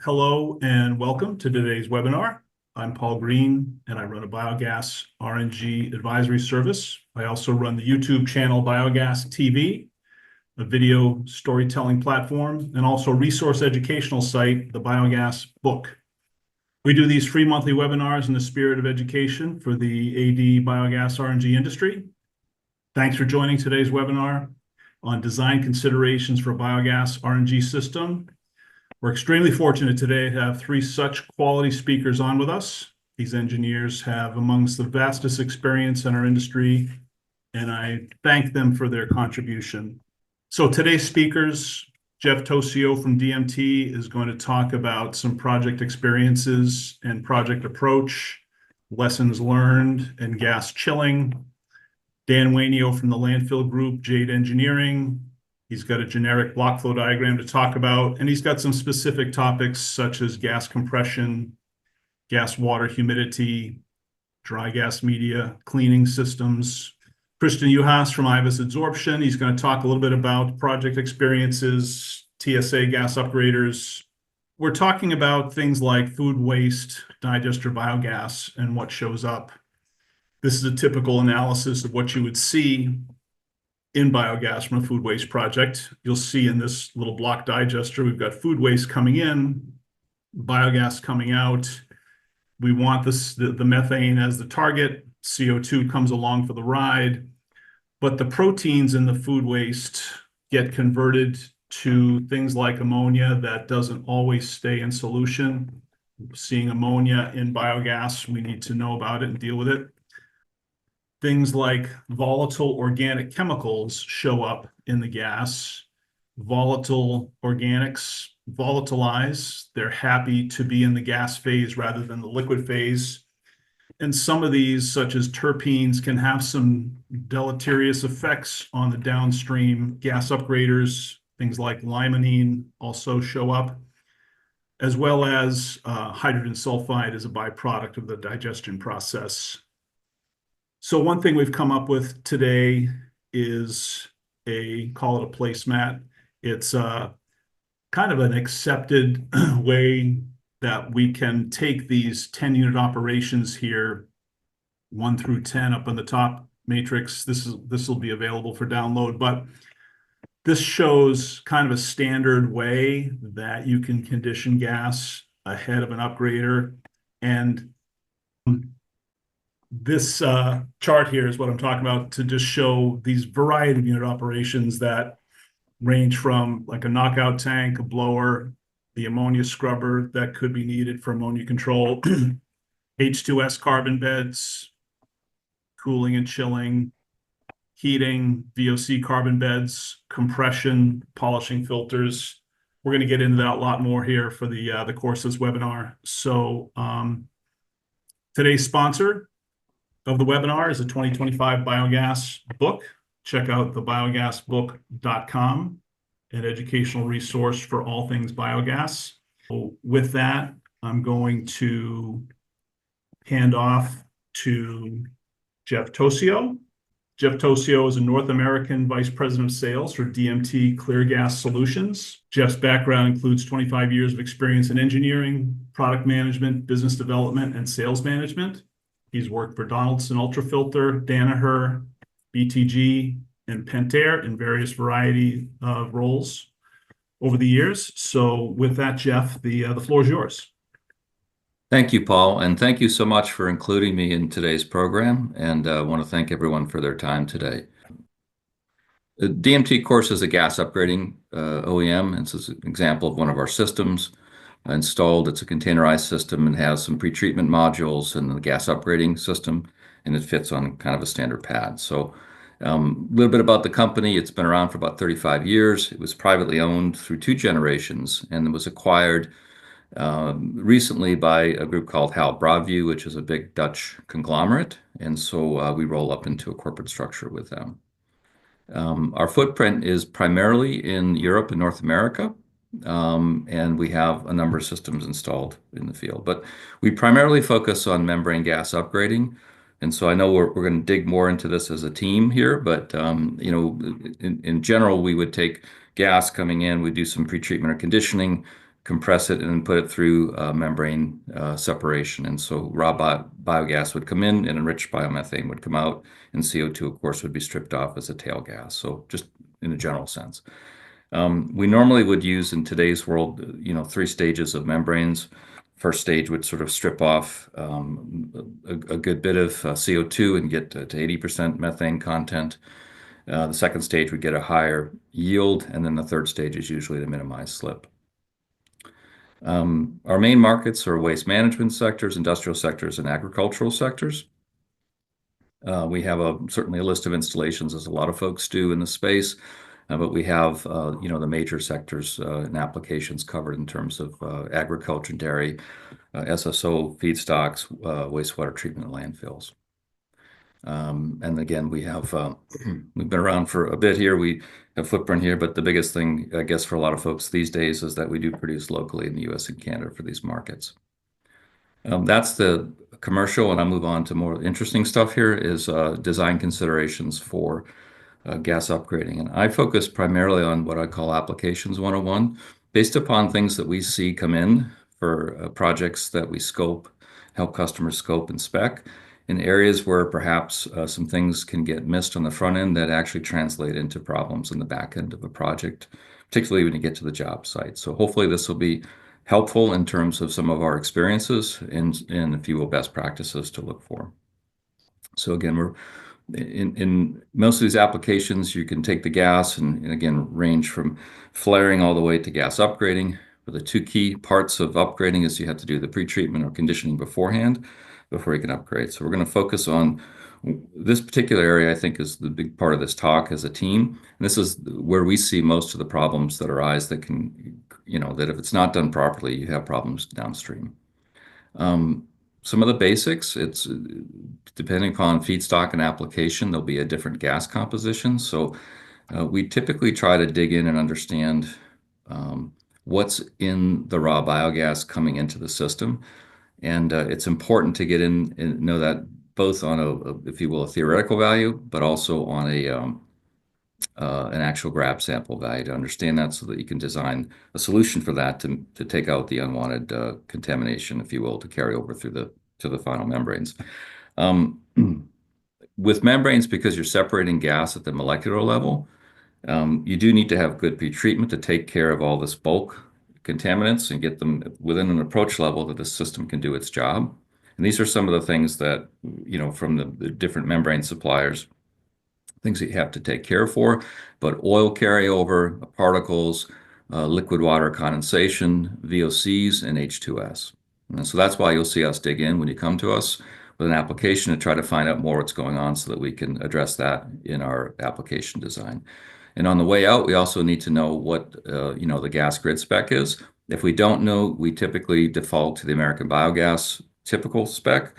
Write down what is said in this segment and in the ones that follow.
Hello and welcome to today's webinar. I'm Paul Green and I run a biogas RNG advisory service. I also run the YouTube channel Biogas TV, a video storytelling platform, and also a resource educational site, the Biogas Book. We do these free monthly webinars in the spirit of education for the AD biogas RNG industry. Thanks for joining today's webinar on design considerations for a biogas RNG system. We're extremely fortunate today to have three such quality speakers on with us. These engineers have amongst the vastest experience in our industry, and I thank them for their contribution. So today's speakers, Jeff Tosio from DMT is going to talk about some project experiences and project approach, lessons learned, and gas chilling. Dan Wainio from the Landfill Group, Jade Engineering. He's got a generic block flow diagram to talk about, and he's got some specific topics such as gas compression, gas water humidity, dry gas media, cleaning systems. Christian Uhas from IVAS Adsorption. He's going to talk a little bit about project experiences, TSA gas upgraders. We're talking about things like food waste, digester biogas, and what shows up. This is a typical analysis of what you would see in biogas from a food waste project. You'll see in this little block digester, we've got food waste coming in, biogas coming out. We want the methane as the target. CO2 comes along for the ride, but the proteins in the food waste get converted to things like ammonia that doesn't always stay in solution. Seeing ammonia in biogas, we need to know about it and deal with it. Things like volatile organic chemicals show up in the gas. Volatile organics volatilize. They're happy to be in the gas phase rather than the liquid phase. And some of these, such as terpenes, can have some deleterious effects on the downstream gas upgraders. Things like limonene also show up, as well as hydrogen sulfide as a byproduct of the digestion process. So one thing we've come up with today is call it a placemat. It's kind of an accepted way that we can take these 10-unit operations here, 1 through 10 up on the top matrix. This will be available for download, but this shows kind of a standard way that you can condition gas ahead of an upgrader. And this chart here is what I'm talking about to just show these variety of unit operations that range from like a knockout tank, a blower, the ammonia scrubber that could be needed for ammonia control, H2S carbon beds, cooling and chilling, heating, VOC carbon beds, compression, polishing filters. We're going to get into that a lot more here for the course of this webinar. So today's sponsor of the webinar is a 2025 biogas book. Check out the biogasbook.com, an educational resource for all things biogas. So with that, I'm going to hand off to Jeff Tosio. Jeff Tosio is a North American Vice President of Sales for DMT Clear Gas Solutions. Jeff's background includes 25 years of experience in engineering, product management, business development, and sales management. He's worked for Donaldson Ultrafilter, Danaher, BTG, and Pentair in various variety of roles over the years. So with that, Jeff, the floor is yours. Thank you, Paul, and thank you so much for including me in today's program, and I want to thank everyone for their time today. The DMT, of course, is a gas upgrading OEM, and this is an example of one of our systems installed. It's a containerized system and has some pretreatment modules and the gas upgrading system, and it fits on kind of a standard pad. So a little bit about the company. It's been around for about 35 years. It was privately owned through 2 generations, and it was acquired recently by a group called Hal Broadview, which is a big Dutch conglomerate, and so we roll up into a corporate structure with them. Our footprint is primarily in Europe and North America, and we have a number of systems installed in the field. But we primarily focus on membrane gas upgrading, and so I know we're going to dig more into this as a team here, but you know, in general, we would take gas coming in, we do some pretreatment or conditioning, compress it, and then put it through membrane separation. And so raw biogas would come in, and enriched biomethane would come out, and CO2, of course, would be stripped off as a tail gas. So just in a general sense. We normally would use in today's world, 3 stages of membranes. First stage would sort of strip off a good bit of CO2 and get to 80% methane content. The second stage would get a higher yield, and then the third stage is usually to minimize slip. Our main markets are waste management sectors, industrial sectors, and agricultural sectors. We have certainly a list of installations, as a lot of folks do in the space, but we have the major sectors and applications covered in terms of agriculture, dairy, SSO, feedstocks, wastewater treatment, and landfills. And again, we've been around for a bit here. We have footprint here, but the biggest thing, I guess, for a lot of folks these days is that we do produce locally in the US and Canada for these markets. That's the commercial, and I'll move on to more interesting stuff here is design considerations for gas upgrading. And I focus primarily on what I call Applications 101, based upon things that we see come in for projects that we scope, help customers scope and spec, in areas where perhaps some things can get missed on the front end that actually translate into problems in the back end of a project, particularly when you get to the job site. So hopefully this will be helpful in terms of some of our experiences and if you will, best practices to look for. So again, we're in most of these applications, you can take the gas and again, range from flaring all the way to gas upgrading. But the 2 key parts of upgrading is you have to do the pretreatment or conditioning beforehand before you can upgrade. So we're going to focus on this particular area, I think, is the big part of this talk as a team. And this is where we see most of the problems that arise that can, that if it's not done properly, you have problems downstream. Some of the basics, it's depending upon feedstock and application, there'll be a different gas composition. So we typically try to dig in and understand what's in the raw biogas coming into the system. And it's important to get in and know that both on if you will, a theoretical value, but also on an actual grab sample value to understand that so that you can design a solution for that to take out the unwanted contamination, if you will, to carry over through to the final membranes. With membranes, because you're separating gas at the molecular level, you do need to have good pretreatment to take care of all this bulk contaminants and get them within an approach level that the system can do its job. And these are some of the things that, from the different membrane suppliers, things that you have to take care for, but oil carryover, particles, liquid water condensation, VOCs, and H2S. And so that's why you'll see us dig in when you come to us with an application to try to find out more what's going on so that we can address that in our application design. And on the way out, we also need to know what the gas grid spec is. If we don't know, we typically default to the American Biogas typical spec.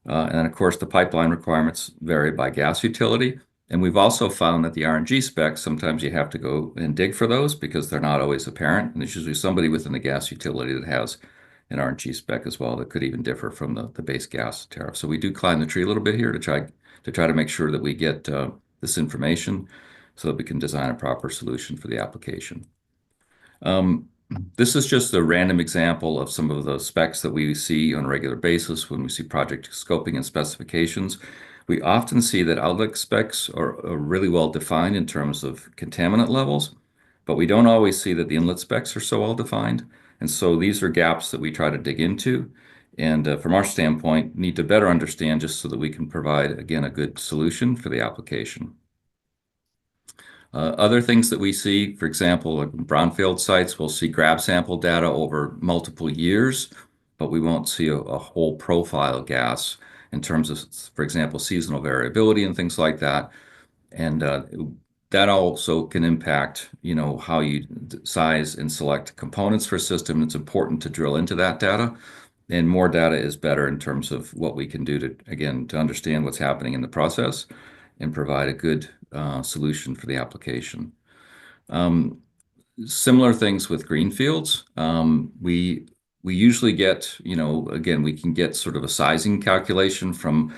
And then, of course, the pipeline requirements vary by gas utility. And we've also found that the RNG specs, sometimes you have to go and dig for those because they're not always apparent. And there's usually somebody within the gas utility that has an RNG spec as well that could even differ from the base gas tariff. So we do climb the tree a little bit here to try to make sure that we get this information so that we can design a proper solution for the application. This is just a random example of some of the specs that we see on a regular basis when we see project scoping and specifications. We often see that outlet specs are really well defined in terms of contaminant levels, but we don't always see that the inlet specs are so well defined. And so these are gaps that we try to dig into. And from our standpoint, need to better understand just so that we can provide, again, a good solution for the application. Other things that we see, for example, like brownfield sites, we'll see grab sample data over multiple years, but we won't see a whole profile gas in terms of, for example, seasonal variability and things like that. And that also can impact, how you size and select components for a system. It's important to drill into that data. And more data is better in terms of what we can do to understand what's happening in the process and provide a good solution for the application. Similar things with greenfields. We usually get, again, we can get sort of a sizing calculation from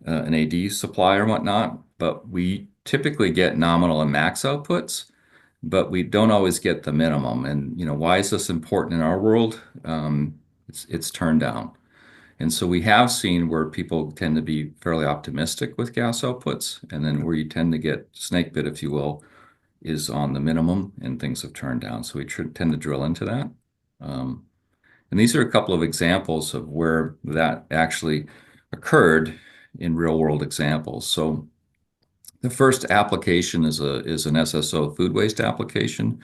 an AD supplier and whatnot, but we typically get nominal and max outputs. but we don't always get the minimum. And why is this important in our world? It's turned down. And so we have seen where people tend to be fairly optimistic with gas outputs, and then where you tend to get snake bit, if you will, is on the minimum, and things have turned down. So we tend to drill into that. And these are a couple of examples of where that actually occurred in real world examples. So the first application is an SSO food waste application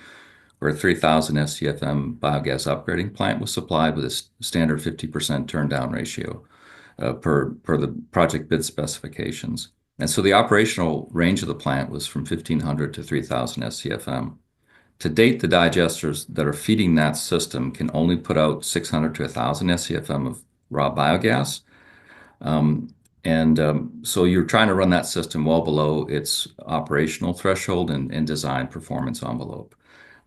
where a 3,000 SCFM biogas upgrading plant was supplied with a standard 50% turn down ratio per the project bid specifications. And so the operational range of the plant was from 1,500 to 3,000 SCFM. To date, the digesters that are feeding that system can only put out 600 to 1,000 SCFM of raw biogas. So you're trying to run that system well below its operational threshold and design performance envelope.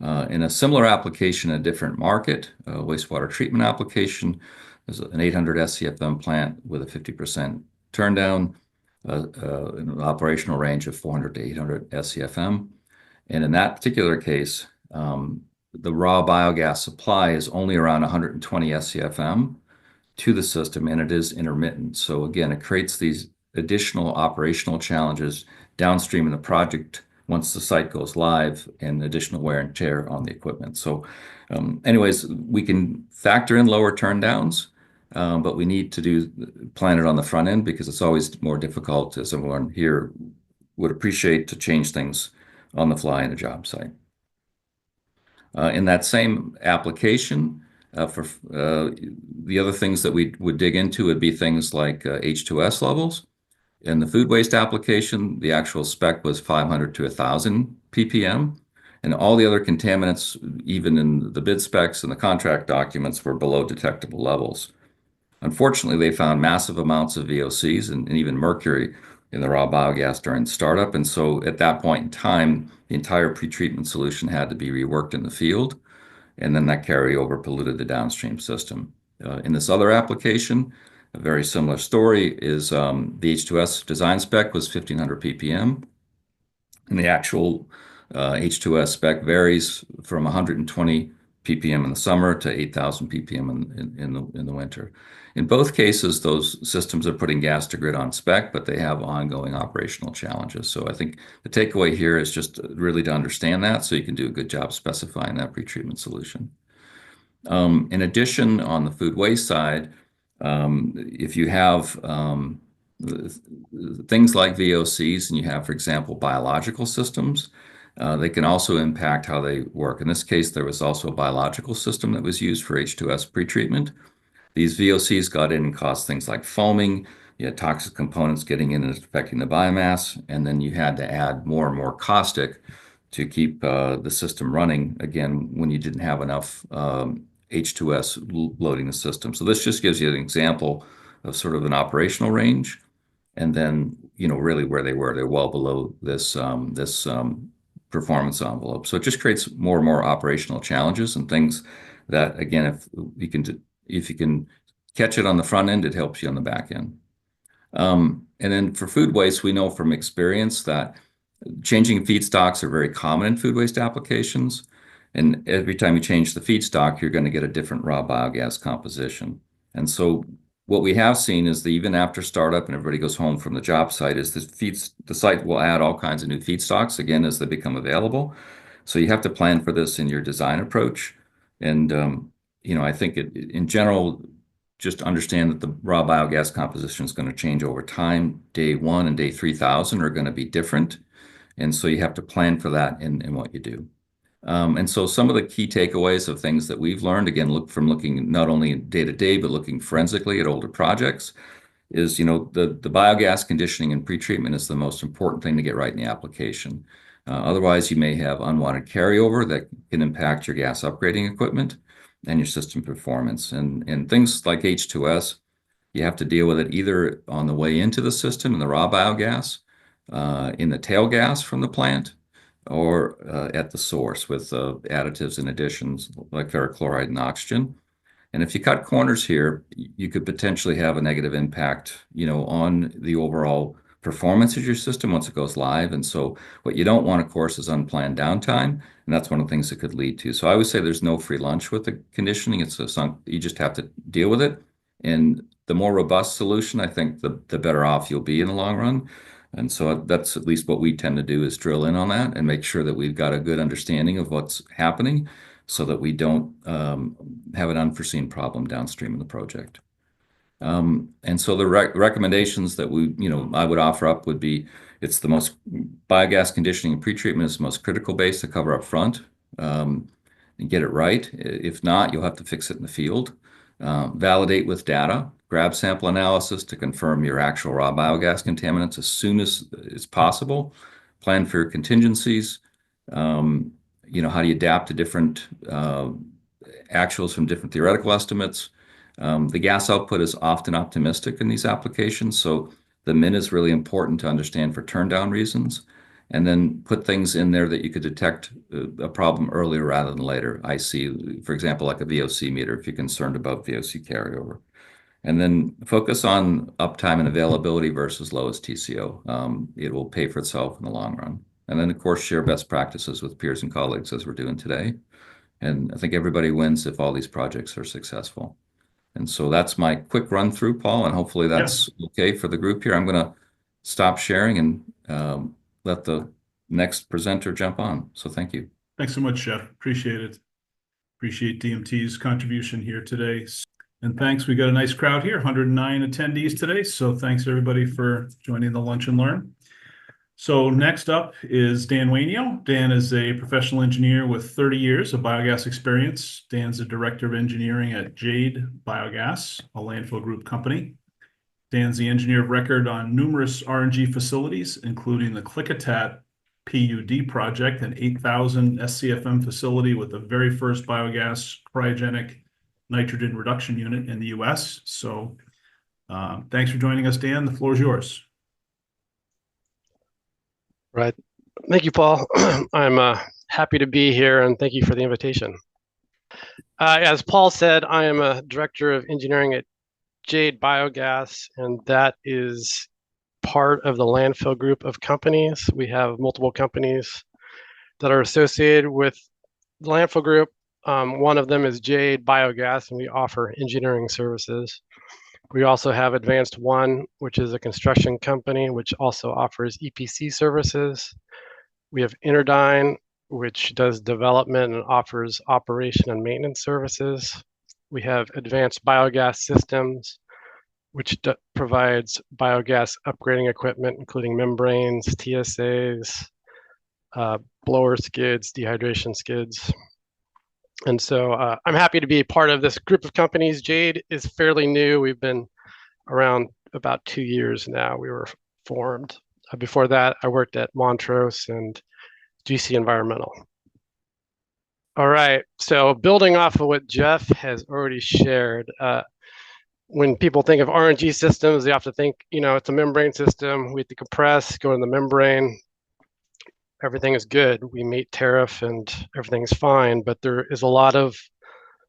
In a similar application, a different market, wastewater treatment application, there's an 800 SCFM plant with a 50% turn down, an operational range of 400 to 800 SCFM. And in that particular case, the raw biogas supply is only around 120 SCFM to the system, and it is intermittent. So again, it creates these additional operational challenges downstream in the project once the site goes live, and additional wear and tear on the equipment. So anyways, we can factor in lower turndowns, but we need to plan it on the front end, because it's always more difficult, as everyone here would appreciate, to change things on the fly in a job site. In that same application, for the other things that we would dig into would be things like H2S levels. In the food waste application, the actual spec was 500 to 1,000 ppm, and all the other contaminants, even in the bid specs and the contract documents, were below detectable levels. Unfortunately, they found massive amounts of VOCs and even mercury in the raw biogas during startup, and so at that point in time, the entire pretreatment solution had to be reworked in the field, and then that carryover polluted the downstream system. In this other application, a very similar story is the H2S design spec was 1,500 ppm, and the actual H2S spec varies from 120 ppm in the summer to 8,000 ppm in the winter. In both cases, those systems are putting gas to grid on spec, but they have ongoing operational challenges. So I think the takeaway here is just really to understand that, so you can do a good job specifying that pretreatment solution. In addition, on the food waste side, if you have things like VOCs, and you have, for example, biological systems, they can also impact how they work. In this case, there was also a biological system that was used for H2S pretreatment. These VOCs got in and caused things like foaming. You had toxic components getting in and affecting the biomass, and then you had to add more and more caustic to keep the system running, again, when you didn't have enough H2S loading the system. So this just gives you an example of sort of an operational range, and then really where they were. They're well below this performance envelope. So it just creates more and more operational challenges and things that, again, if you can catch it on the front end, it helps you on the back end. And then for food waste, we know from experience that changing feedstocks are very common in food waste applications. And every time you change the feedstock, you're going to get a different raw biogas composition. And so what we have seen is that even after startup and everybody goes home from the job site, is the site will add all kinds of new feedstocks, again, as they become available. So you have to plan for this in your design approach. And I think in general, just understand that the raw biogas composition is going to change over time. Day 1 and day 3,000 are going to be different. And so you have to plan for that in what you do. And so some of the key takeaways of things that we've learned, again, looking not only day to day, but looking forensically at older projects, is, the biogas conditioning and pretreatment is the most important thing to get right in the application. Otherwise, you may have unwanted carryover that can impact your gas upgrading equipment and your system performance. And things like H2S, you have to deal with it either on the way into the system in the raw biogas, in the tail gas from the plant, or at the source with additives and additions like ferric chloride and oxygen. And if you cut corners here, you could potentially have a negative impact, on the overall performance of your system once it goes live. And so what you don't want, of course, is unplanned downtime. And that's one of the things it could lead to. So I would say there's no free lunch with the conditioning. You just have to deal with it. And the more robust solution, I think the better off you'll be in the long run. And so that's at least what we tend to do, is drill in on that and make sure that we've got a good understanding of what's happening so that we don't have an unforeseen problem downstream in the project. And so the recommendations that I would offer up would be, it's the most biogas conditioning and pretreatment is the most critical base to cover up front, and get it right. If not, you'll have to fix it in the field. Validate with data, grab sample analysis to confirm your actual raw biogas contaminants as soon as it's possible. Plan for your contingencies. How do you adapt to different actuals from different theoretical estimates? The gas output is often optimistic in these applications, so the min is really important to understand for turndown reasons. And then put things in there that you could detect a problem earlier rather than later. I see, for example, like a VOC meter if you're concerned about VOC carryover. And then focus on uptime and availability versus lowest TCO. It will pay for itself in the long run. And then, of course, share best practices with peers and colleagues as we're doing today. And I think everybody wins if all these projects are successful. And so that's my quick run through, Paul, and hopefully that's okay for the group here. I'm going to stop sharing and let the next presenter jump on. So thank you. Thanks so much, Jeff. Appreciate it. Appreciate DMT's contribution here today. And thanks, we got a nice crowd here, 109 attendees today. So thanks everybody for joining the Lunch and Learn. So next up is Dan Wainio. Dan is a professional engineer with 30 years of biogas experience. Dan's the director of engineering at Jade Biogas, a landfill group company. Dan's the engineer of record on numerous RNG facilities, including the Klickitat PUD project, an 8,000 SCFM facility with the very first biogas cryogenic nitrogen reduction unit in the US. So thanks for joining us, Dan. The floor is yours. Right. Thank you, Paul. I'm happy to be here, and thank you for the invitation. As Paul said, I am a director of engineering at Jade Biogas, and that is part of the landfill group of companies. We have multiple companies that are associated with the landfill group. One of them is Jade Biogas, and we offer engineering services. We also have Advanced One, which is a construction company, which also offers EPC services. We have Interdyne, which does development and offers operation and maintenance services. We have Advanced Biogas Systems, which provides biogas upgrading equipment, including membranes, TSAs, blower skids, dehydration skids. And so I'm happy to be part of this group of companies. Jade is fairly new. We've been around about 2 years now. We were formed. Before that, I worked at Montrose and GC Environmental. All right, so building off of what Jeff has already shared, when people think of RNG systems, they have to think, it's a membrane system. We have to compress, go in the membrane. Everything is good. We meet tariff and everything's fine, but there is a lot of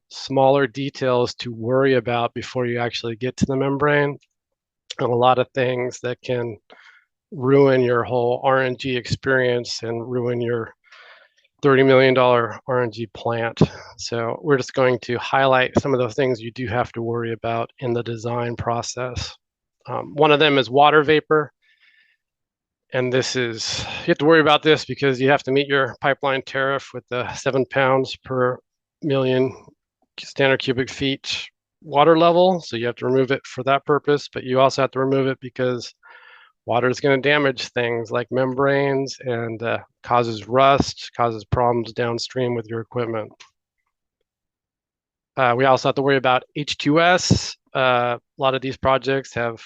smaller details to worry about before you actually get to the membrane, and a lot of things that can ruin your whole RNG experience and ruin your $30 million RNG plant. So we're just going to highlight some of those things you do have to worry about in the design process. One of them is water vapor. And you have to worry about this because you have to meet your pipeline tariff with the 7 pounds per million standard cubic feet water level. So you have to remove it for that purpose, but you also have to remove it because water is going to damage things like membranes and causes rust, causes problems downstream with your equipment. We also have to worry about H2S. A lot of these projects have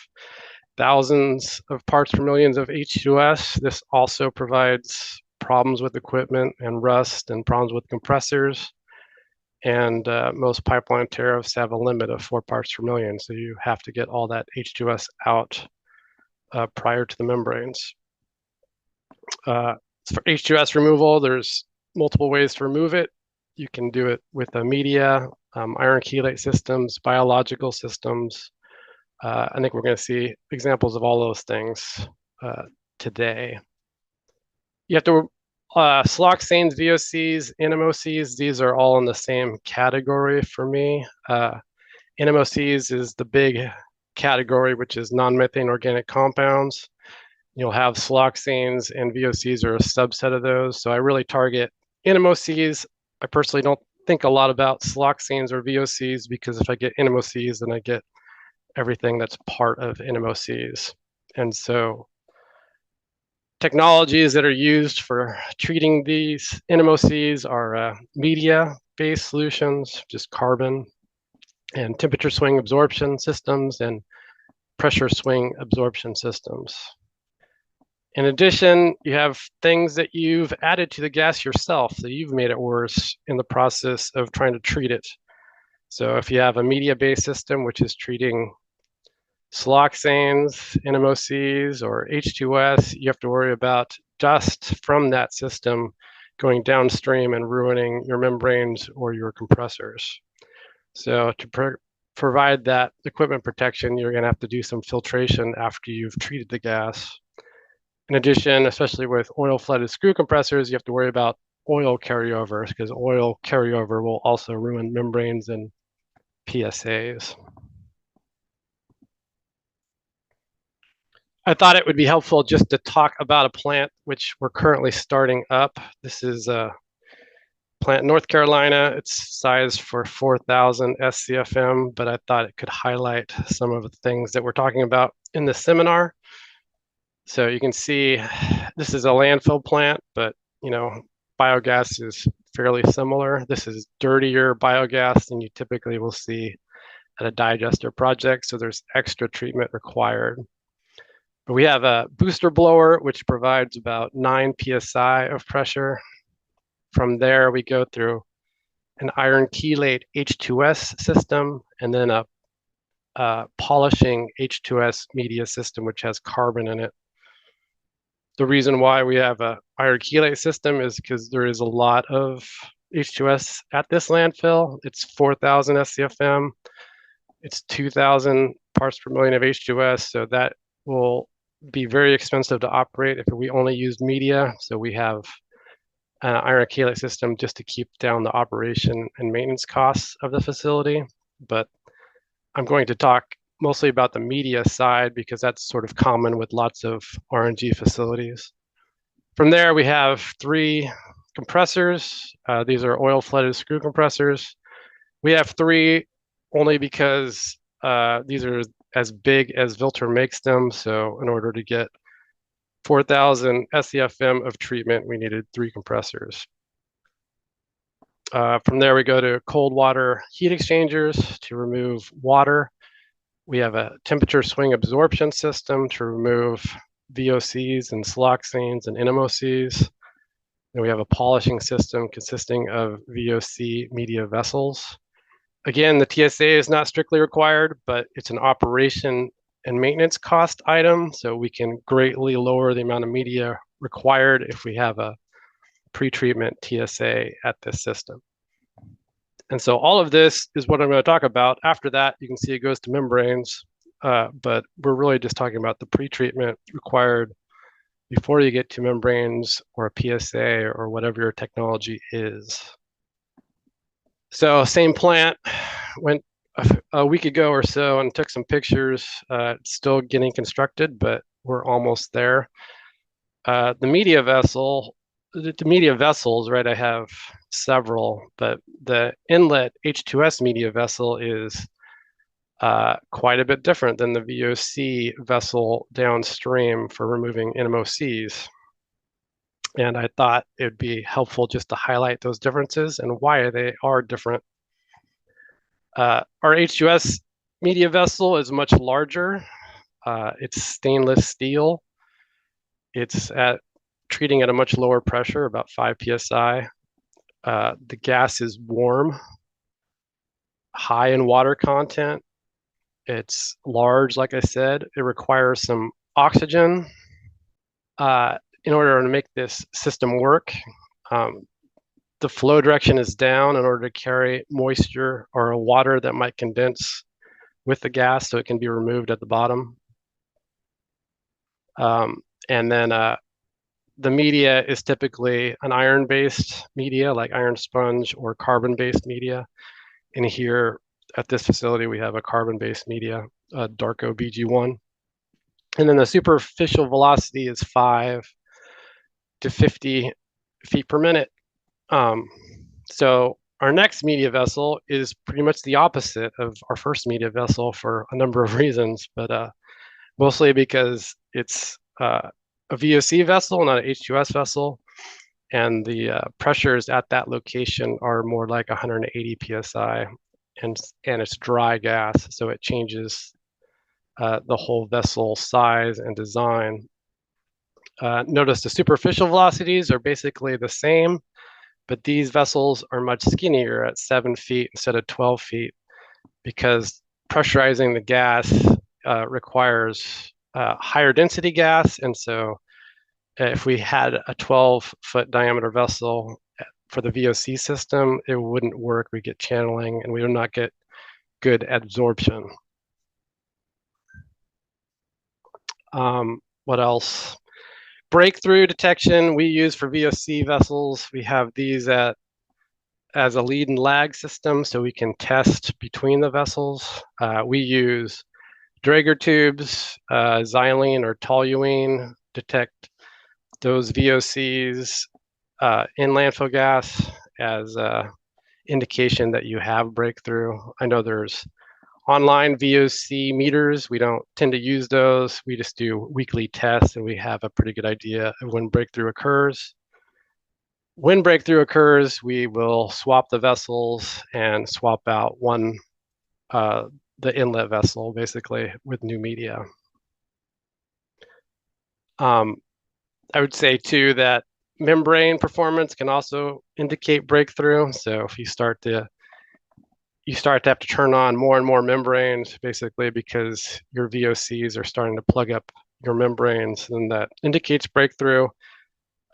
thousands of parts per millions of H2S. This also provides problems with equipment and rust and problems with compressors. And most pipeline tariffs have a limit of 4 parts per million. So you have to get all that H2S out prior to the membranes. For H2S removal, there's multiple ways to remove it. You can do it with a media, iron chelate systems, biological systems. I think we're going to see examples of all those things today. You have to siloxanes, VOCs, NMOCs, these are all in the same category for me. NMOCs is the big category, which is non-methane organic compounds. You'll have siloxanes and VOCs are a subset of those. So I really target NMOCs. I personally don't think a lot about siloxanes or VOCs because if I get NMOCs, then I get everything that's part of NMOCs. And so technologies that are used for treating these NMOCs are media-based solutions, just carbon, and temperature swing absorption systems and pressure swing absorption systems. In addition, you have things that you've added to the gas yourself, so you've made it worse in the process of trying to treat it. So if you have a media-based system, which is treating siloxanes, NMOCs, or H2S, you have to worry about dust from that system going downstream and ruining your membranes or your compressors. So to provide that equipment protection, you're going to have to do some filtration after you've treated the gas. In addition, especially with oil-flooded screw compressors, you have to worry about oil carryovers because oil carryover will also ruin membranes and PSAs. I thought it would be helpful just to talk about a plant which we're currently starting up. This is a plant in North Carolina. It's sized for 4,000 SCFM, but I thought it could highlight some of the things that we're talking about in the seminar. So you can see this is a landfill plant, but biogas is fairly similar. This is dirtier biogas than you typically will see at a digester project, so there's extra treatment required. But we have a booster blower, which provides about 9 psi of pressure. From there, we go through an iron chelate H2S system, and then a polishing H2S media system, which has carbon in it. The reason why we have a iron chelate system is because there is a lot of H2S at this landfill. It's 4,000 SCFM. It's 2,000 parts per million of H2S, so that will be very expensive to operate if we only use media. So we have an iron chelate system just to keep down the operation and maintenance costs of the facility. But I'm going to talk mostly about the media side because that's sort of common with lots of RNG facilities. From there, we have 3 compressors. These are oil-flooded screw compressors. We have 3 only because these are as big as Vilter makes them. So in order to get 4,000 SCFM of treatment, we needed 3 compressors. From there, we go to cold water heat exchangers to remove water. We have a temperature swing absorption system to remove VOCs and siloxanes and NMOCs. And we have a polishing system consisting of VOC media vessels. Again, the TSA is not strictly required, but it's an operation and maintenance cost item, so we can greatly lower the amount of media required if we have a pre-treatment TSA at this system. And so all of this is what I'm going to talk about. After that, you can see it goes to membranes, but we're really just talking about the pre-treatment required before you get to membranes or a PSA or whatever your technology is. So same plant, went a week ago or so and took some pictures. It's still getting constructed, but we're almost there. The media vessels, right? I have several, but the inlet H2S media vessel is quite a bit different than the VOC vessel downstream for removing NMOCs. And I thought it'd be helpful just to highlight those differences and why they are different. Our H2S media vessel is much larger. It's stainless steel. It's treating at a much lower pressure, about 5 psi. The gas is warm, high in water content. It's large, like I said. It requires some oxygen in order to make this system work. The flow direction is down in order to carry moisture or water that might condense with the gas so it can be removed at the bottom. And then the media is typically an iron-based media, like iron sponge or carbon-based media. And here at this facility, we have a carbon-based media, Darko BG1. And then the superficial velocity is 5 to 50 feet per minute. So our next media vessel is pretty much the opposite of our first media vessel for a number of reasons, but mostly because it's a VOC vessel, not an H2S vessel. And the pressures at that location are more like 180 psi, and it's dry gas, so it changes the whole vessel size and design. Notice the superficial velocities are basically the same, but these vessels are much skinnier at 7 feet instead of 12 feet because pressurizing the gas requires higher density gas. And so if we had a 12-foot diameter vessel for the VOC system, it wouldn't work. We get channeling and we would not get good absorption. What else? Breakthrough detection we use for VOC vessels. We have these as a lead and lag system, so we can test between the vessels. We use Draeger tubes, xylene or toluene, detect those VOCs in landfill gas as an indication that you have breakthrough. I know there's online VOC meters. We don't tend to use those. We just do weekly tests and we have a pretty good idea of when breakthrough occurs. When breakthrough occurs, we will swap the vessels and swap out the inlet vessel basically with new media. I would say too that membrane performance can also indicate breakthrough. So if you start to have to turn on more and more membranes basically because your VOCs are starting to plug up your membranes, and that indicates breakthrough.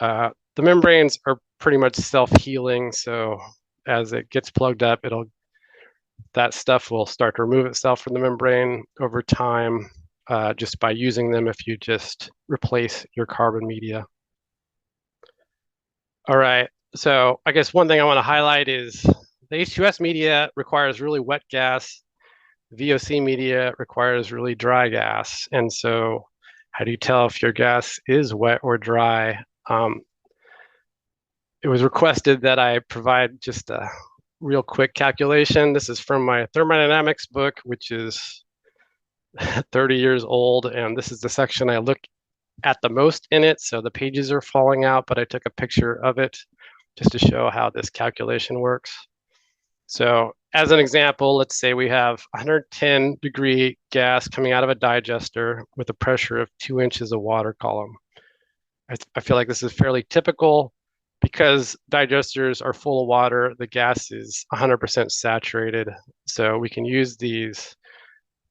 The membranes are pretty much self-healing, so as it gets plugged up, that stuff will start to remove itself from the membrane over time, just by using them if you just replace your carbon media. All right, so I guess one thing I want to highlight is the H2S media requires really wet gas. VOC media requires really dry gas. And so how do you tell if your gas is wet or dry? It was requested that I provide just a real quick calculation. This is from my thermodynamics book, which is 30 years old. And this is the section I look at the most in it. So the pages are falling out, but I took a picture of it just to show how this calculation works. So as an example, let's say we have 110-degree gas coming out of a digester with a pressure of 2 inches of water column. I feel like this is fairly typical because digesters are full of water. The gas is 100% saturated. So we can use these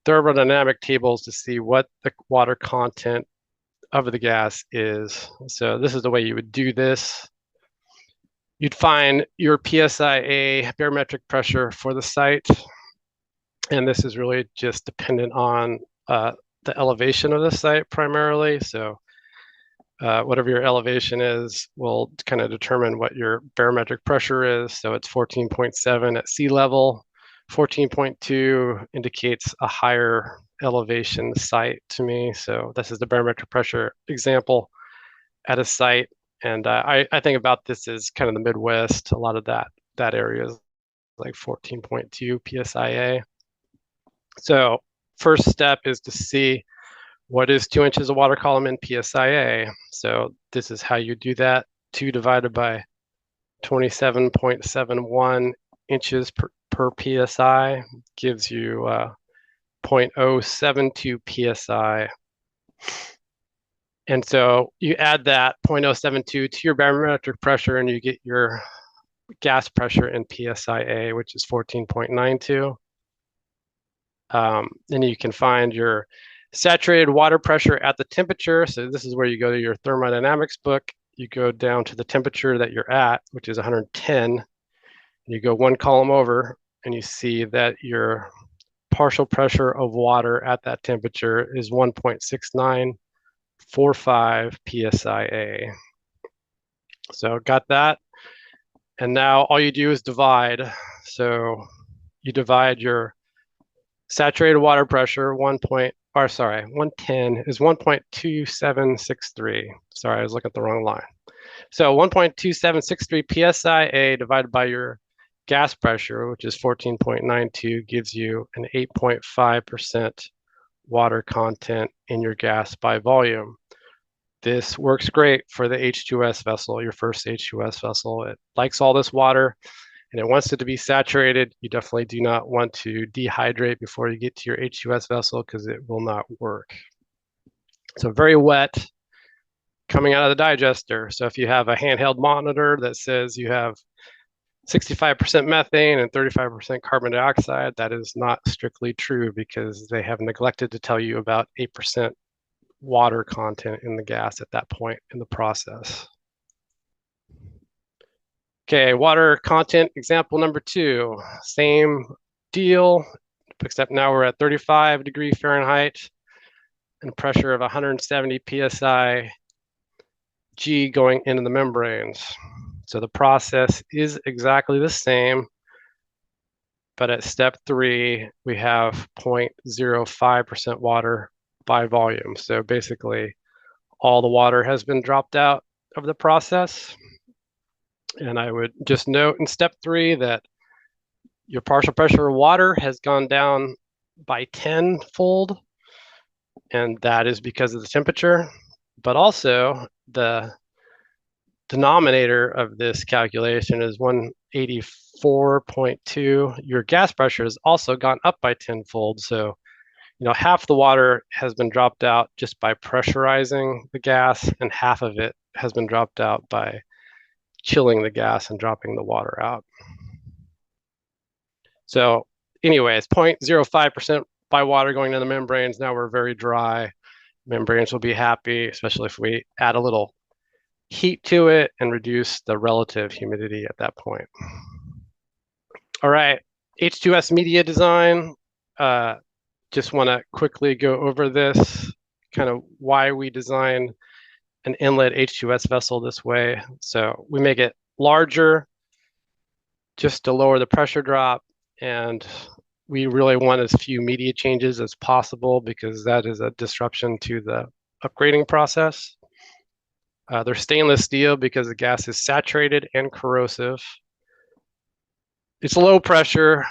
thermodynamic tables to see what the water content of the gas is. So this is the way you would do this. You'd find your PSIA, barometric pressure for the site. And this is really just dependent on the elevation of the site primarily. So whatever your elevation is will kind of determine what your barometric pressure is. So it's 14.7 at sea level. 14.2 indicates a higher elevation site to me. So this is the barometric pressure example at a site. And I think about this as kind of the Midwest. A lot of that area is like 14.2 PSIA. So first step is to see what is 2 inches of water column in PSIA. So this is how you do that. 2 divided by 27.71 inches per PSI gives you 0.072 PSI. And so you add that 0.072 to your barometric pressure and you get your gas pressure in PSIA, which is 14.92. Then you can find your saturated water pressure at the temperature. So this is where you go to your thermodynamics book. You go down to the temperature that you're at, which is 110. You go 1 column over and you see that your partial pressure of water at that temperature is 1.69 0.45 psia. So got that. And now all you do is divide. So you divide your saturated water pressure 110 is 1.2763. Sorry, I was looking at the wrong line. So 1.2763 psia divided by your gas pressure, which is 14.92, gives you an 8.5% water content in your gas by volume. This works great for the H2S vessel, your first H2S vessel. It likes all this water and it wants it to be saturated. You definitely do not want to dehydrate before you get to your H2S vessel because it will not work. So very wet coming out of the digester. So if you have a handheld monitor that says you have 65% methane and 35% carbon dioxide, that is not strictly true because they have neglected to tell you about 8% water content in the gas at that point in the process. Okay, water content example number 2, same deal, except now we're at 35 degrees Fahrenheit and pressure of 170 psi G going into the membranes. So the process is exactly the same, but at step 3, we have 0.05% water by volume. So basically, all the water has been dropped out of the process. And I would just note in step 3 that your partial pressure of water has gone down by 10-fold, and that is because of the temperature, but also the denominator of this calculation is 184.2. Your gas pressure has also gone up by 10-fold. So, half the water has been dropped out just by pressurizing the gas, and half of it has been dropped out by chilling the gas and dropping the water out. So anyways, 0.05% by water going to the membranes. Now we're very dry. Membranes will be happy, especially if we add a little heat to it and reduce the relative humidity at that point. All right, H2S media design. Just want to quickly go over this, kind of why we design an inlet H2S vessel this way. So we make it larger just to lower the pressure drop, and we really want as few media changes as possible because that is a disruption to the upgrading process. They're stainless steel because the gas is saturated and corrosive. It's low pressure,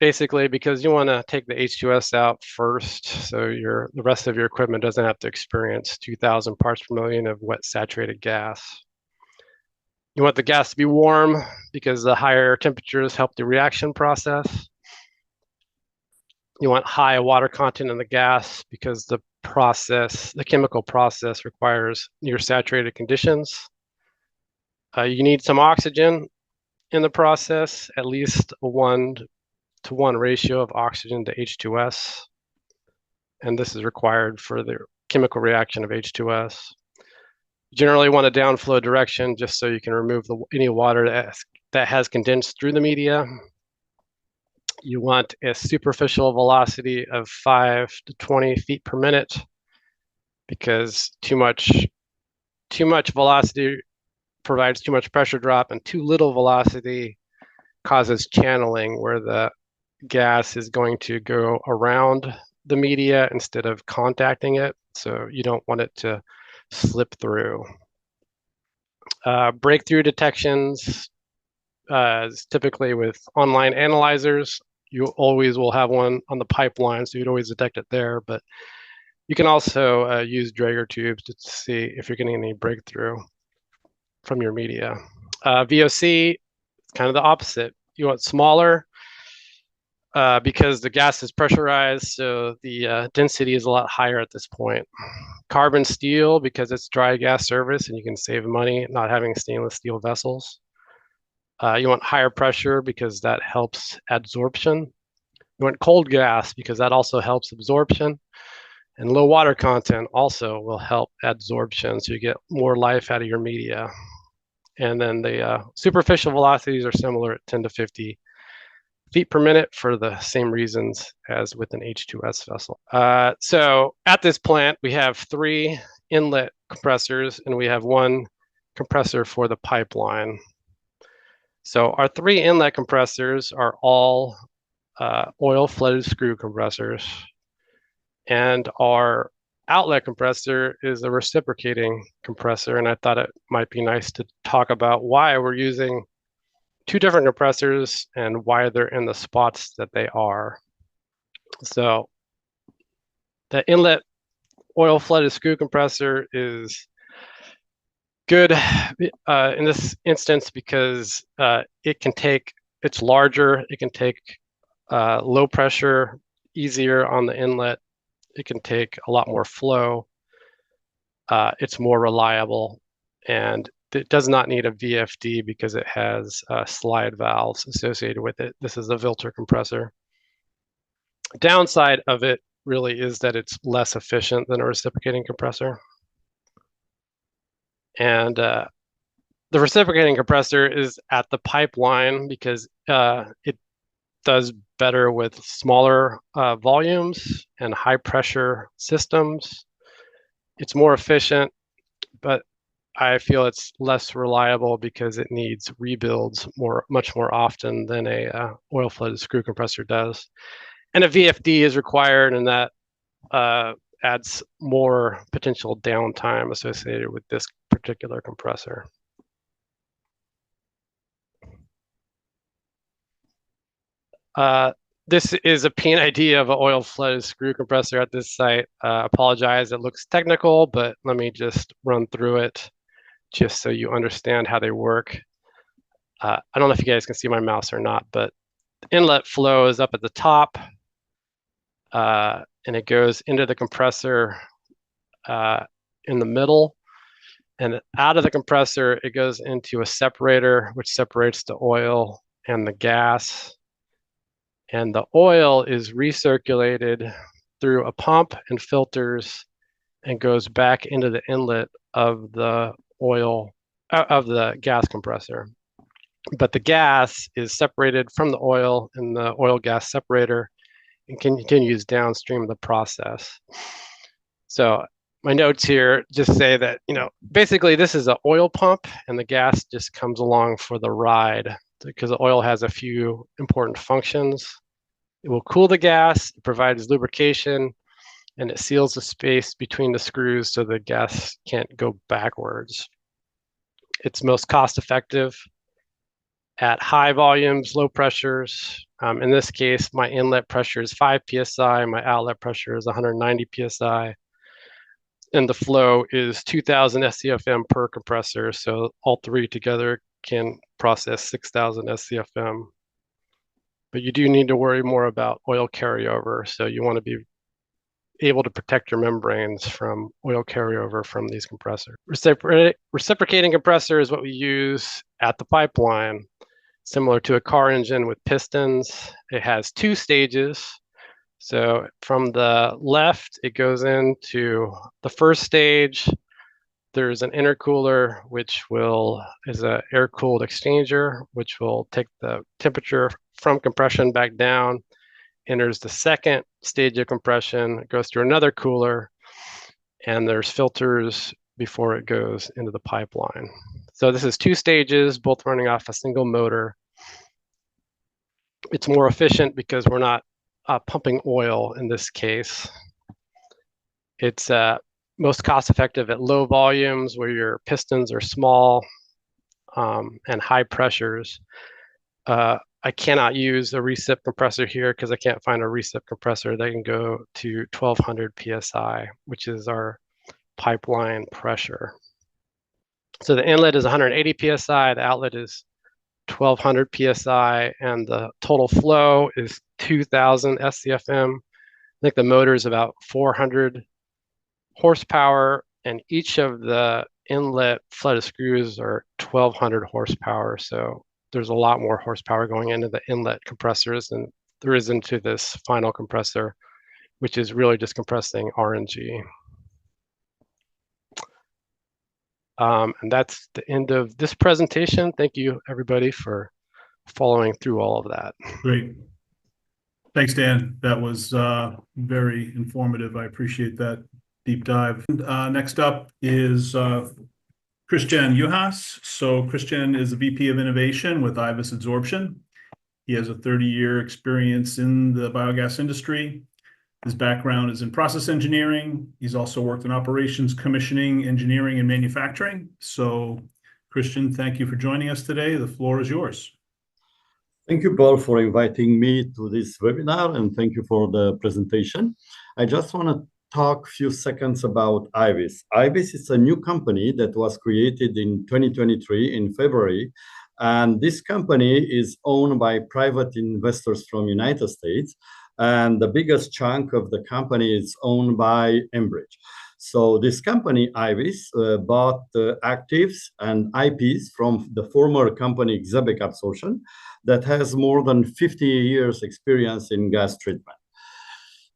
basically, because you want to take the H2S out first, so the rest of your equipment doesn't have to experience 2,000 parts per million of wet saturated gas. You want the gas to be warm because the higher temperatures help the reaction process. You want high water content in the gas because the chemical process requires near saturated conditions. You need some oxygen in the process, at least a 1-to-1 ratio of oxygen to H2S. And this is required for the chemical reaction of H2S. You generally want a downflow direction just so you can remove any water that has condensed through the media. You want a superficial velocity of 5 to 20 feet per minute because too much velocity provides too much pressure drop, and too little velocity causes channeling where the gas is going to go around the media instead of contacting it. So you don't want it to slip through. Breakthrough detections is typically with online analyzers. You always will have one on the pipeline, so you'd always detect it there. But you can also use Draeger tubes to see if you're getting any breakthrough from your media. VOC, kind of the opposite. You want smaller because the gas is pressurized, so the density is a lot higher at this point. Carbon steel because it's dry gas service and you can save money not having stainless steel vessels. You want higher pressure because that helps adsorption. You want cold gas because that also helps absorption. And low water content also will help adsorption, so you get more life out of your media. And then the superficial velocities are similar at 10 to 50 feet per minute for the same reasons as with an H2S vessel. So at this plant, we have 3 inlet compressors, and we have one compressor for the pipeline. So our 3 inlet compressors are all oil flooded screw compressors, and our outlet compressor is a reciprocating compressor. And I thought it might be nice to talk about why we're using 2 different compressors and why they're in the spots that they are. So the inlet oil flooded screw compressor is good in this instance because it's larger, it can take low pressure easier on the inlet, it can take a lot more flow, it's more reliable, and it does not need a VFD because it has slide valves associated with it. This is a Vilter compressor. Downside of it really is that it's less efficient than a reciprocating compressor. And the reciprocating compressor is at the pipeline because it does better with smaller volumes and high pressure systems. It's more efficient, but I feel it's less reliable because it needs rebuilds much more often than a oil flooded screw compressor does. And a VFD is required, and that adds more potential downtime associated with this particular compressor. This is a PID of an oil flooded screw compressor at this site. Apologize, it looks technical, but let me just run through it just so you understand how they work. I don't know if you guys can see my mouse or not, but the inlet flow is up at the top, and it goes into the compressor in the middle. And out of the compressor, it goes into a separator, which separates the oil and the gas. And the oil is recirculated through a pump and filters and goes back into the inlet of the gas compressor. But the gas is separated from the oil in the oil gas separator and continues downstream of the process. So my notes here just say that, basically this is an oil pump and the gas just comes along for the ride because the oil has a few important functions. It will cool the gas, it provides lubrication, and it seals the space between the screws so the gas can't go backwards. It's most cost effective at high volumes, low pressures. In this case, my inlet pressure is 5 psi, my outlet pressure is 190 psi, and the flow is 2,000 SCFM per compressor. So all 3 together can process 6,000 SCFM. But you do need to worry more about oil carryover. So you want to be able to protect your membranes from oil carryover from these compressors. Reciprocating compressor is what we use at the pipeline, similar to a car engine with pistons. It has 2 stages. So from the left, it goes into the first stage. There's an intercooler, which is an air-cooled exchanger, which will take the temperature from compression back down, enters the second stage of compression, goes through another cooler, and there's filters before it goes into the pipeline. So this is 2 stages, both running off a single motor. It's more efficient because we're not pumping oil in this case. It's most cost effective at low volumes where your pistons are small and high pressures. I cannot use a recip compressor here because I can't find a recip compressor that can go to 1200 psi, which is our pipeline pressure. So the inlet is 180 psi, the outlet is 1200 psi, and the total flow is 2000 SCFM. I think the motor is about 400 horsepower, and each of the inlet flooded screws are 1200 horsepower. So there's a lot more horsepower going into the inlet compressors than there is into this final compressor, which is really just compressing RNG. And that's the end of this presentation. Thank you, everybody, for following through all of that. Great. Thanks, Dan. That was very informative. I appreciate that deep dive. Next up is Christian Juhas. So Christian is the VP of Innovation with IVIS Adsorption. He has a 30-year experience in the biogas industry. His background is in process engineering. He's also worked in operations, commissioning, engineering, and manufacturing. So, Christian, thank you for joining us today. The floor is yours. Thank you, Paul, for inviting me to this webinar, and thank you for the presentation. I just want to talk a few seconds about IVIS. IVIS is a new company that was created in 2023 in February, and this company is owned by private investors from United States, and the biggest chunk of the company is owned by Enbridge. So this company, IVIS, bought actives and IPs from the former company, Xebec Absorption, that has more than 50 years experience in gas treatment.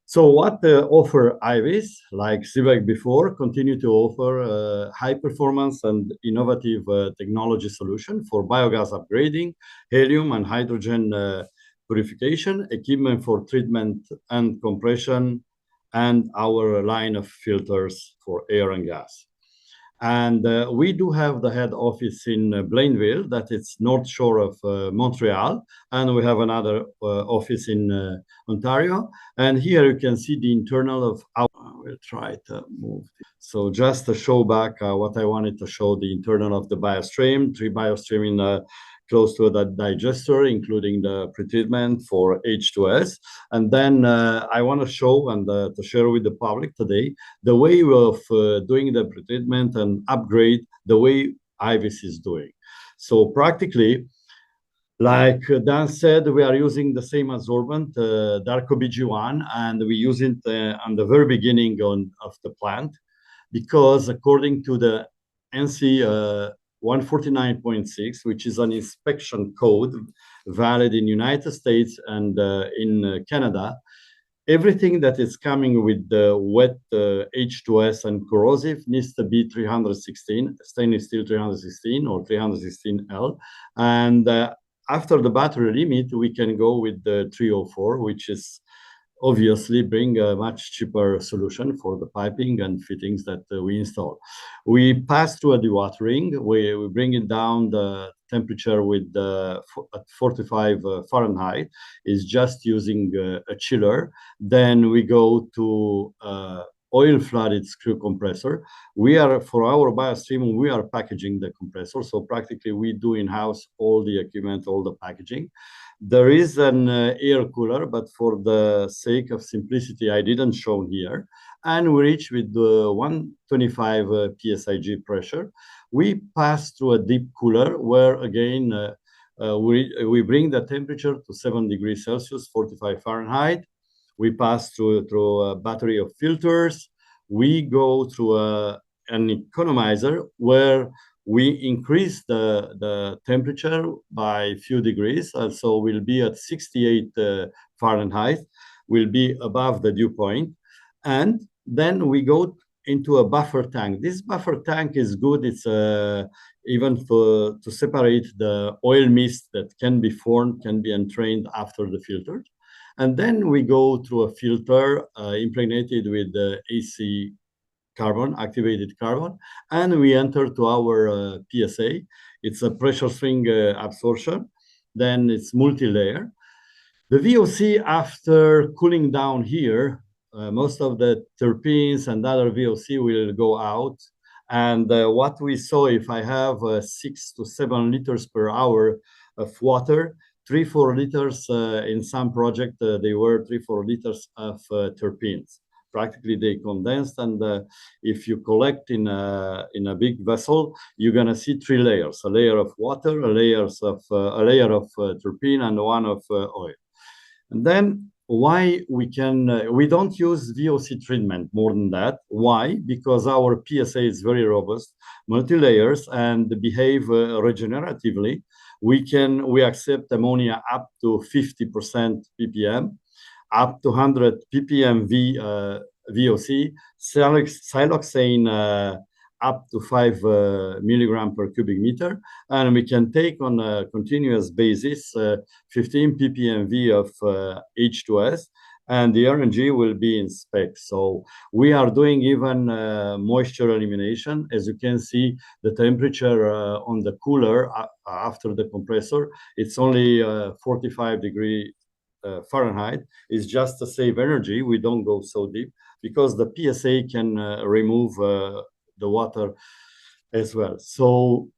So what offer IVIS, like Xebec before, continue to offer high performance and innovative technology solution for biogas upgrading, helium and hydrogen purification, equipment for treatment and compression, and our line of filters for air and gas. And we do have the head office in Blainville, that is north shore of Montreal, and we have another office in Ontario. And here you can see the internal of our, we'll try to move. So just to show back what I wanted to show, the internal of the biostream, 3 biostream in close to the digester, including the pretreatment for H2S. And then I want to show and to share with the public today the way of doing the pretreatment and upgrade the way IVIS is doing. So practically, like Dan said, we are using the same adsorbent, Darko BG1, and we use it on the very beginning of the plant, because according to the NC 149.6, which is an inspection code valid in United States and in Canada, everything that is coming with the wet H2S and corrosive needs to be 316, stainless steel 316 or 316L. And after the battery limit, we can go with the 304, which is obviously bring a much cheaper solution for the piping and fittings that we install. We pass through a dewatering. We bring it down the temperature with at 45 Fahrenheit. Is just using a chiller. Then we go to oil flooded screw compressor. We are, for our biostream, we are packaging the compressor. So practically we do in-house all the equipment, all the packaging. There is an air cooler, but for the sake of simplicity, I didn't show here. And we reach with the 125 PSIG pressure. We pass through a deep cooler where again, we bring the temperature to 7 degrees Celsius, 45 Fahrenheit. We pass through a battery of filters. We go through an economizer where we increase the temperature by a few degrees. So we'll be at 68 Fahrenheit. We'll be above the dew point. And then we go into a buffer tank. This buffer tank is good. It's even to separate the oil mist that can be formed, can be entrained after the filter. And then we go through a filter impregnated with the AC carbon, activated carbon, and we enter to our PSA. It's a pressure swing absorption. Then it's multi-layer. The VOC, after cooling down here, most of the terpenes and other VOC will go out. And what we saw, if I have 6 to 7 liters per hour of water, 3-4 liters in some project, they were 3-4 liters of terpenes. Practically they condensed, and if you collect in a big vessel, you're gonna see 3 layers: a layer of water, a layer of terpene, and one of oil. And then why we don't use VOC treatment more than that? Why? Because our PSA is very robust, multi-layers, and behave regeneratively. We accept ammonia up to 50% ppm, up to 100 ppm VOC, siloxane up to 5 milligram per cubic meter, and we can take on a continuous basis 15 ppm V of H2S, and the RNG will be in spec. So we are doing even moisture elimination. As you can see, the temperature on the cooler after the compressor, it's only 45 degrees Fahrenheit. It's just to save energy. We don't go so deep because the PSA can remove the water as well. So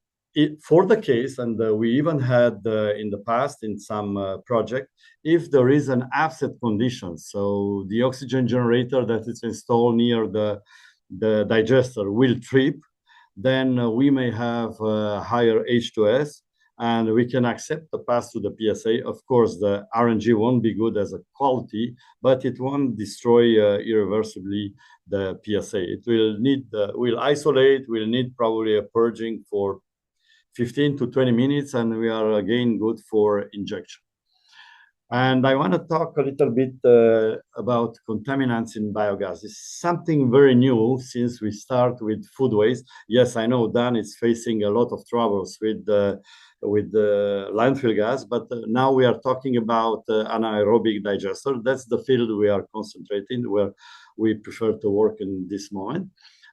for the case, and we even had in the past in some project, if there is an offset condition, so the oxygen generator that is installed near the digester will trip, then we may have higher H2S, and we can accept the pass to the PSA. Of course, the RNG won't be good as a quality, but it won't destroy irreversibly the PSA. It will need, we'll isolate, we'll need probably a purging for 15 to 20 minutes, and we are again good for injection. And I want to talk a little bit about contaminants in biogas. It's something very new since we start with food waste. Yes, I know Dan is facing a lot of troubles with the landfill gas, but now we are talking about anaerobic digester. That's the field we are concentrating, where we prefer to work in this moment.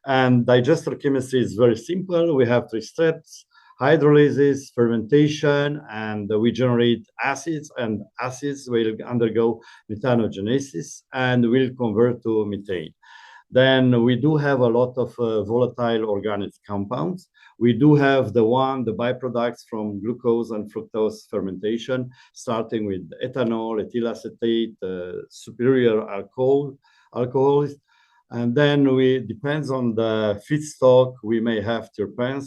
And digester chemistry is very simple. We have 3 steps: hydrolysis, fermentation, and we generate acids, and acids will undergo methanogenesis and will convert to methane. Then we do have a lot of volatile organic compounds. We do have the byproducts from glucose and fructose fermentation, starting with ethanol, ethyl acetate, superior alcohols. And then depends on the feedstock, we may have terpenes.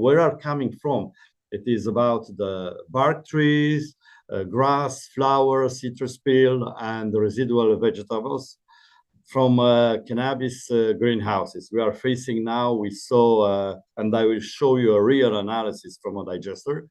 Where are coming from? It is about the bark trees, grass, flowers, citrus peel, and the residual vegetables from cannabis greenhouses. We are facing now, we saw, and I will show you a real analysis from a digester,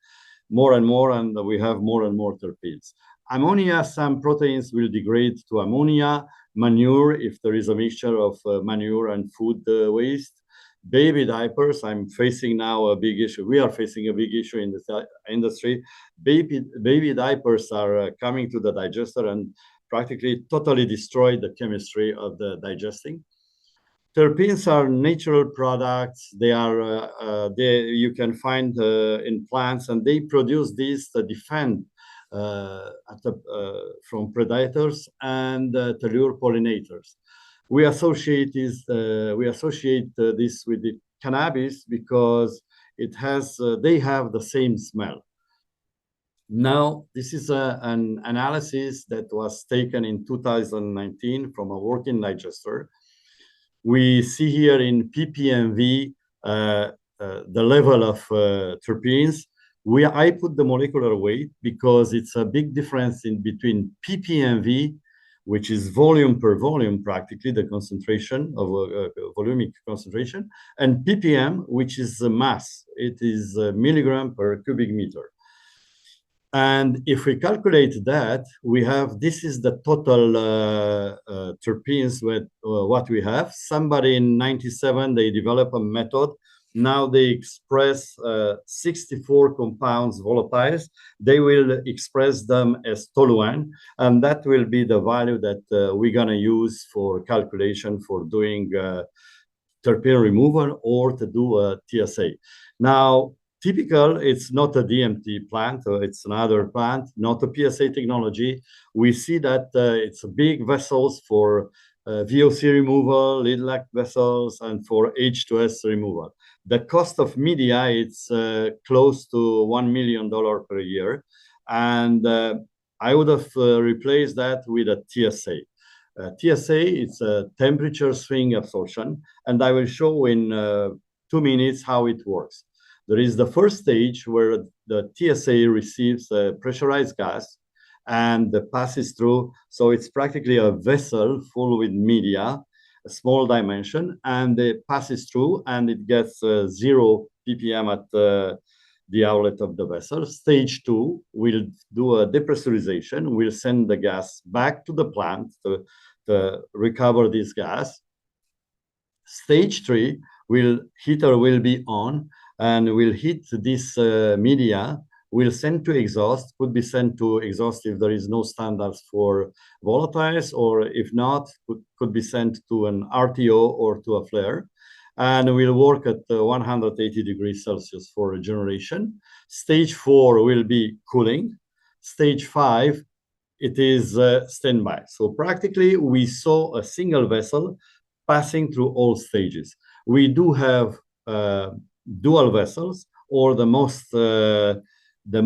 more and more, and we have more and more terpenes. Ammonia, some proteins will degrade to ammonia. Manure, if there is a mixture of manure and food waste. Baby diapers, I'm facing now a big issue. We are facing a big issue in the industry. Baby diapers are coming to the digester and practically totally destroy the chemistry of the digesting. Terpenes are natural products. They are you can find in plants, and they produce these to defend from predators and to lure pollinators. We associate this with the cannabis because it has they have the same smell. Now, this is an analysis that was taken in 2019 from a working digester. We see here in ppmv the level of terpenes. I put the molecular weight because it's a big difference in between ppmv, which is volume per volume, practically the concentration of volumic concentration, and ppm, which is the mass. It is milligram per cubic meter. And if we calculate that, we have, this is the total terpenes with what we have. Somebody in 97, they develop a method. Now they express 64 compounds volatiles. They will express them as toluene, and that will be the value that we're gonna use for calculation for doing terpene removal or to do a TSA. Now, typical, it's not a DMT plant, it's another plant, not a PSA technology. We see that it's big vessels for VOC removal, lead-lac vessels, and for H2S removal. The cost of media, it's close to $1 million per year. And I would have replaced that with a TSA. TSA, it's a temperature swing absorption, and I will show in 2 minutes how it works. There is the first stage where the TSA receives a pressurized gas and passes through. So it's practically a vessel full with media, a small dimension, and it passes through and it gets 0 ppm at the outlet of the vessel. Stage 2, we'll do a depressurization. We'll send the gas back to the plant to recover this gas. Stage 3, heater will be on, and we'll heat this media will send to exhaust, could be sent to exhaust if there is no standards for volatiles, or if not, could be sent to an RTO or to a flare. And will work at 180 degrees Celsius for regeneration. Stage 4 will be cooling. Stage 5, it is standby. So practically, we saw a single vessel passing through all stages. We do have dual vessels, or the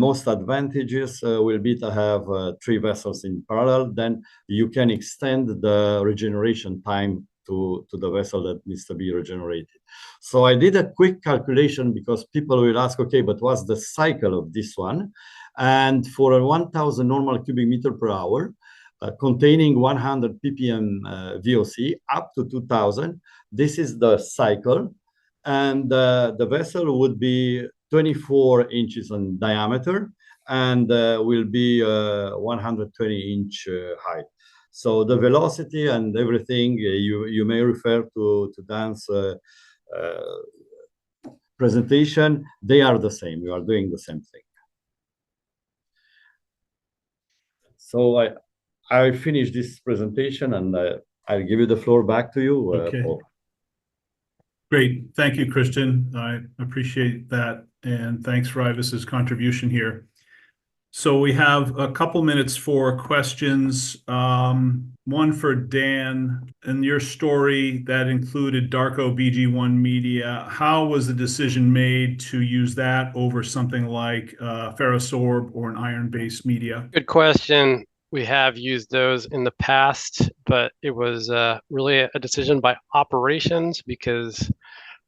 most advantageous will be to have 3 vessels in parallel. Then you can extend the regeneration time to the vessel that needs to be regenerated. So I did a quick calculation, because people will ask, okay, but what's the cycle of this one? And for a 1,000 normal cubic meter per hour, containing 100 ppm VOC up to 2,000, this is the cycle. And the vessel would be 24 inches in diameter, and will be 120-inch height. So the velocity and everything, you may refer to Dan's presentation, they are the same. You are doing the same thing. So I finished this presentation, and I'll give you the floor back to you, Okay. Paul. Great. Thank you, Christian. I appreciate that. And thanks for Ivis's contribution here. So we have a couple minutes for questions. One for Dan. In your story that included Darko BG1 media, how was the decision made to use that over something like ferrosorb or an iron-based media? Good question. We have used those in the past, but it was really a decision by operations, because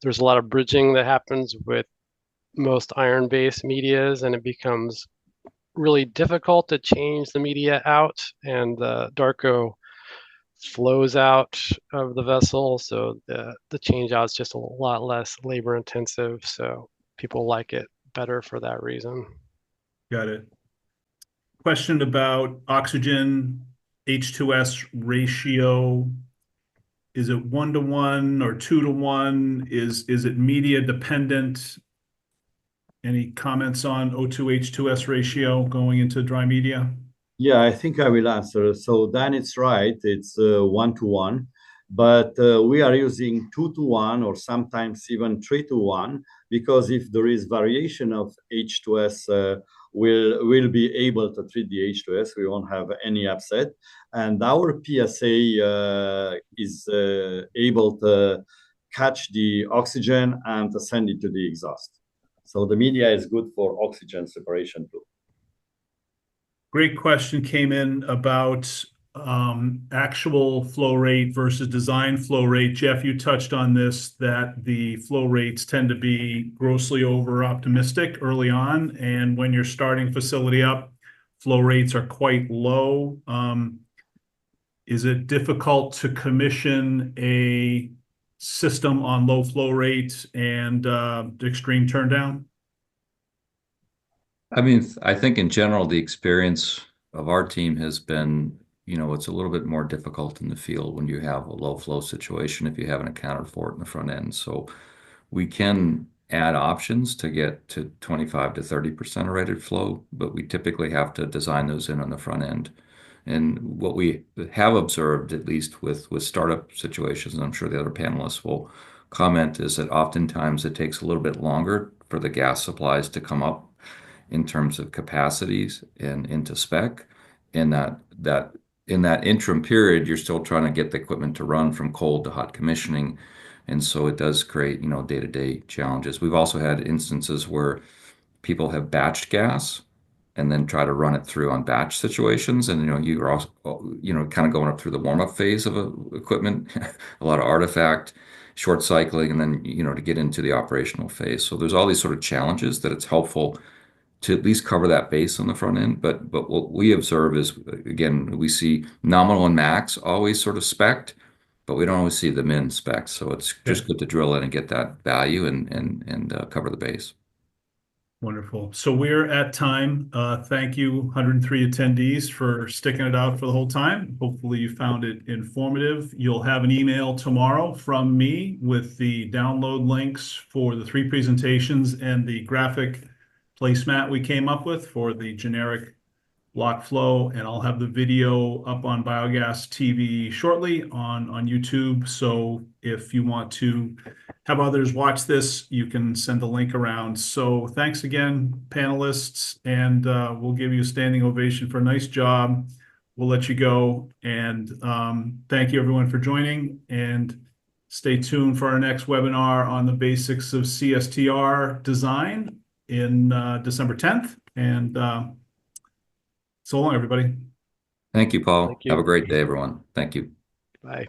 there's a lot of bridging that happens with most iron-based medias, and it becomes really difficult to change the media out, and the Darko flows out of the vessel, so the change out is just a lot less labor intensive, so people like it better for that reason. Got it. Question about oxygen H2S ratio. Is it 1-to-1 or 2-to-1? Is it media dependent? Any comments on O2 H2S ratio going into dry media? Yeah, I think I will answer. So Dan, it's right. It's 1-to-1, but we are using 2-to-1 or sometimes even 3-to-1, because if there is variation of H2S, we'll be able to treat the H2S. We won't have any upset. And our PSA is able to catch the oxygen and to send it to the exhaust. So the media is good for oxygen separation too. Great question came in about actual flow rate versus design flow rate. Jeff, you touched on this, that the flow rates tend to be grossly over optimistic early on. And when you're starting facility up, flow rates are quite low. Is it difficult to commission a system on low flow rates and extreme turndown? I mean, I think in general, the experience of our team has been, it's a little bit more difficult in the field when you have a low flow situation if you haven't accounted for it in the front end. So we can add options to get to 25 to 30% rated flow, but we typically have to design those in on the front end. And what we have observed, at least with startup situations, and I'm sure the other panelists will comment, is that oftentimes it takes a little bit longer for the gas supplies to come up in terms of capacities and into spec. And that in that interim period, you're still trying to get the equipment to run from cold to hot commissioning. And so it does create, day-to-day challenges. We've also had instances where people have batched gas and then try to run it through on batch situations. And, you're also, kind of going up through the warm-up phase of equipment, a lot of artifact, short cycling, and then, to get into the operational phase. So there's all these sort of challenges that it's helpful to at least cover that base on the front end. But what we observe is, again, we see nominal and max always sort of spec'd, but we don't always see the min specs. So it's just good to drill in and get that value and cover the base. Wonderful. So we're at time. Thank you, 103 attendees, for sticking it out for the whole time. Hopefully you found it informative. You'll have an email tomorrow from me with the download links for the 3 presentations and the graphic placemat we came up with for the generic block flow, and I'll have the video up on Biogas TV shortly on YouTube. So if you want to have others watch this, you can send the link around. So thanks again, panelists, and we'll give you a standing ovation for a nice job. We'll let you go, and thank you everyone for joining, and stay tuned for our next webinar on the basics of CSTR design in December 10th. And so long, everybody. Thank you, Paul. Thank you. Have a great day, everyone. Thank you. Bye.